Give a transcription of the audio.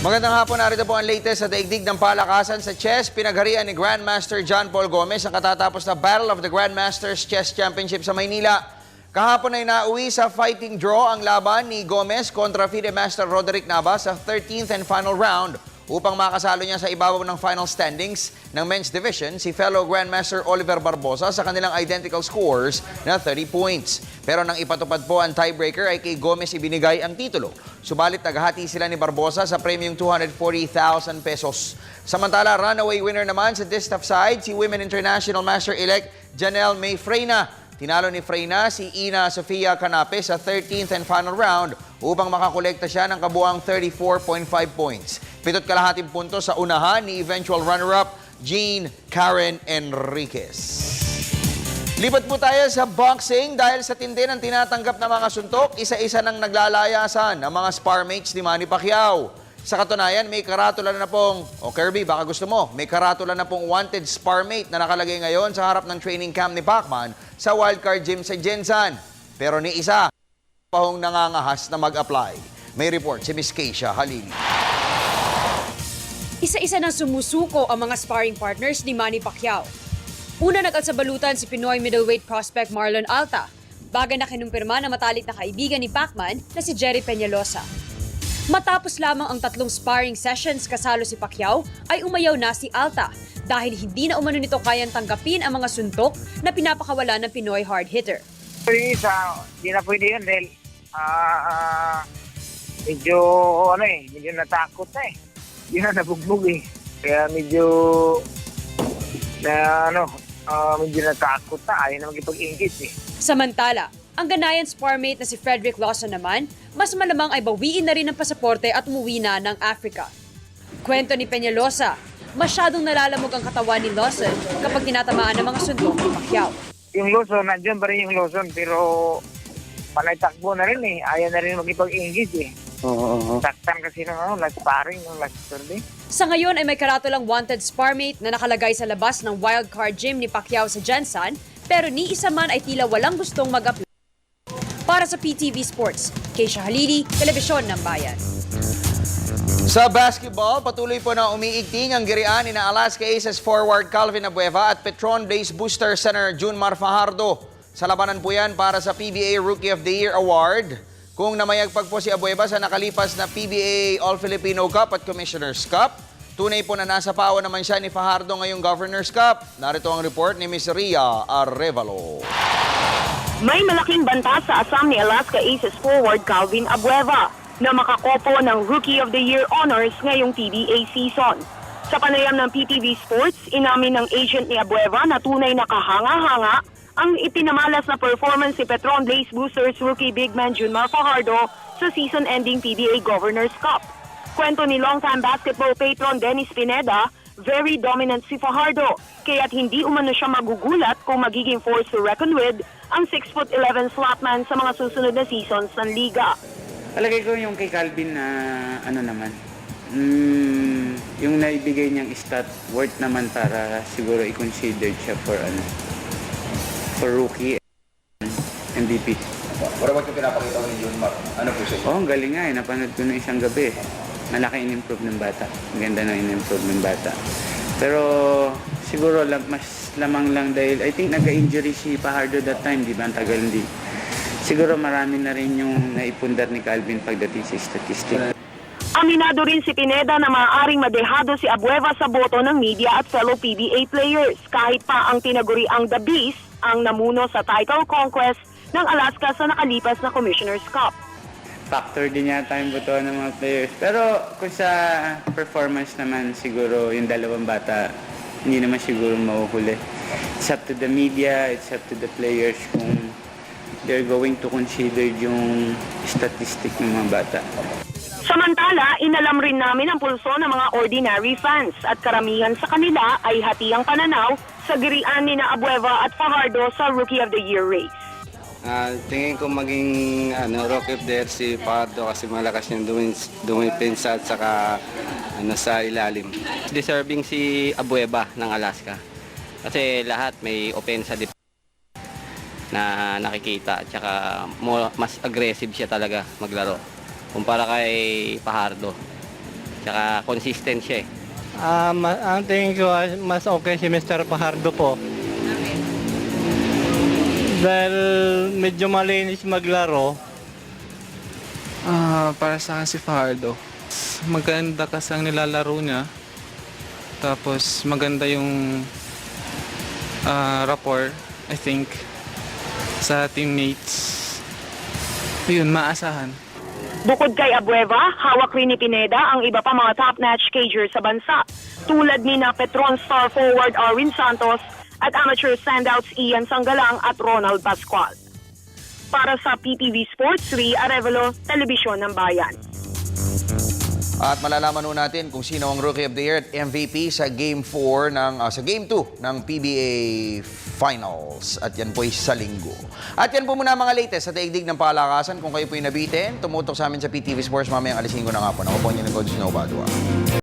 Magandang hapon, narito po ang latest sa daigdig ng palakasan sa chess. Pinagharian ni Grandmaster John Paul Gomez ang katatapos na Battle of the Grandmasters Chess Championship sa Maynila. Kahapon ay nauwi sa fighting draw ang laban ni Gomez kontra FIDE Master Roderick Navas sa 13th and final round upang makasalo niya sa ibabaw ng final standings ng men's division si fellow Grandmaster Oliver Barbosa sa kanilang identical scores na 30 points. Pero nang ipatupad po ang tiebreaker ay kay Gomez ibinigay ang titulo. Subalit naghati sila ni Barbosa sa premium 240,000 pesos. Samantala, runaway winner naman sa distaff side si Women International Master-elect Janelle May Freyna. Tinalo ni Freyna si Ina Sofia Canape sa 13th and final round upang makakolekta siya ng kabuang 34.5 points. 7 kalahating punto sa unahan ni eventual runner-up Jean Karen Enriquez. Lipat po tayo sa boxing dahil sa tindi ng tinatanggap na mga suntok, isa-isa nang naglalayasan ang mga sparmates ni Manny Pacquiao. Sa katunayan, may karatula na pong, Kirby, baka gusto mo, may karatula na pong wanted sparmate na nakalagay ngayon sa harap ng training camp ni Pacman sa Wildcard Gym sa Jensan. Pero ni isa, pahong nangangahas na mag-apply. May report si Miss Keisha Halili. Isa-isa na sumusuko ang mga sparring partners ni Manny Pacquiao. Una nag-atsabalutan si Pinoy middleweight prospect Marlon Alta, bagay na kinumpirma na matalik na kaibigan ni Pacman na si Jerry Peñalosa. Matapos lamang ang 3 sparring sessions kasalo si Pacquiao, ay umayaw na si Alta dahil hindi na umano nito kayang tanggapin ang mga suntok na pinapakawalan ng Pinoy hard hitter. Yung isa, hindi na pwede yun dahil medyo natakot na eh. Hindi na nabugbog eh. Kaya medyo natakot na. Ayaw na magipag-ingit eh. Samantala, ang ganayan sparmate na si Frederick Lawson naman, mas malamang ay bawiin na rin ang pasaporte at umuwi na ng Africa. Kwento ni Peñalosa, masyadong nalalamog ang katawan ni Lawson kapag tinatamaan ng mga suntok ni Pacquiao. Yung Lawson, nandiyan pa rin yung Lawson pero panay takbo na rin eh. Ayaw na rin magipag-ingit eh. Taktan kasi ng last sparring, ng last Saturday. Sa ngayon ay may karatulang wanted sparmate na nakalagay sa labas ng Wildcard Gym ni Pacquiao sa Jensan, pero ni isa man ay tila walang gustong mag-apply. Para sa PTV Sports, Keisha Halili, Telebisyon ng Bayan. Sa basketball, patuloy po na umiigting ang girian ni Alaska Aces forward Calvin Abueva at Petron Blaze Booster center Junmar Fajardo. Sa labanan po yan para sa PBA Rookie of the Year Award. Kung namayagpag po si Abueva sa nakalipas na PBA All-Filipino Cup at Commissioner's Cup, tunay po na nasa pawa naman siya ni Fajardo ngayong Governor's Cup. Narito ang report ni Ms. Ria Arevalo. May malaking banta sa asam ni Alaska Aces forward Calvin Abueva na makakopo ng Rookie of the Year honors ngayong PBA season. Sa panayam ng PTV Sports, inamin ng agent ni Abueva na tunay na kahanga-hanga ang ipinamalas na performance si Petron Blaze Boosters rookie big man Junmar Fajardo sa season-ending PBA Governor's Cup. Kwento ni longtime basketball patron Dennis Pineda, very dominant si Fajardo, kaya't hindi umano siya magugulat kung magiging force to reckon with ang 6'11" slotman sa mga susunod na seasons ng liga. Palagay ko yung kay Calvin na yung naibigay niyang stat worth naman para siguro i-consider siya for rookie MVP. What about yung pinapakita ko ni Junmar? Ano po siya? Ang galing nga eh. Napanood ko na isang gabi. Malaki in-improve ng bata. Ang ganda ng in-improve ng bata. Pero siguro mas lamang lang dahil I think nagka-injury si Fajardo that time, di ba? Ang tagal hindi. Siguro marami na rin yung naipundar ni Calvin pagdating sa statistic. Aminado rin si Pineda na maaaring madehado si Abueva sa boto ng media at fellow PBA players kahit pa ang tinaguriang The Beast ang namuno sa title conquest ng Alaska sa nakalipas na Commissioner's Cup. Factor din yata yung boto ng mga players. Pero kung sa performance naman siguro yung dalawang bata hindi naman siguro mahuhuli. It's up to the media, it's up to the players kung they're going to consider yung statistic ng mga bata. Samantala, inalam rin namin ang pulso ng mga ordinary fans at karamihan sa kanila ay hati ang pananaw sa girian ni Abueva at Fajardo sa Rookie of the Year race. Tingin ko maging Rookie of the Year si Fajardo kasi malakas yung dumipinsa at saka sa ilalim. Deserving si Abueva ng Alaska kasi lahat may opensa na nakikita at saka mas aggressive siya talaga maglaro. kumpara kay Fajardo. Tsaka consistent siya eh. Ang tingin ko mas okay si Mr. Fajardo po. Dahil medyo malinis maglaro. Para sa akin si Fajardo. Maganda kasi ang nilalaro niya. Tapos maganda yung rapport, I think, sa teammates. Yun, maasahan. Bukod kay Abueva, hawak rin ni Pineda ang iba pa mga top-notch cagers sa bansa, tulad ni na Petron star forward Arwin Santos at amateur standouts Ian Sanggalang at Ronald Pascual. Para sa PTV Sports 3, Arevalo, Telebisyon ng Bayan. At malalaman nun natin kung sino ang Rookie of the Year at MVP sa Game 4 sa Game 2 ng PBA Finals. At yan po ay sa linggo. At yan po muna mga latest sa daigdig ng palakasan. Kung kayo po yung nabitin, tumutok sa amin sa PTV Sports mamayang alas 5 na nga po. Ako po ang inyong Coach Snow Badua.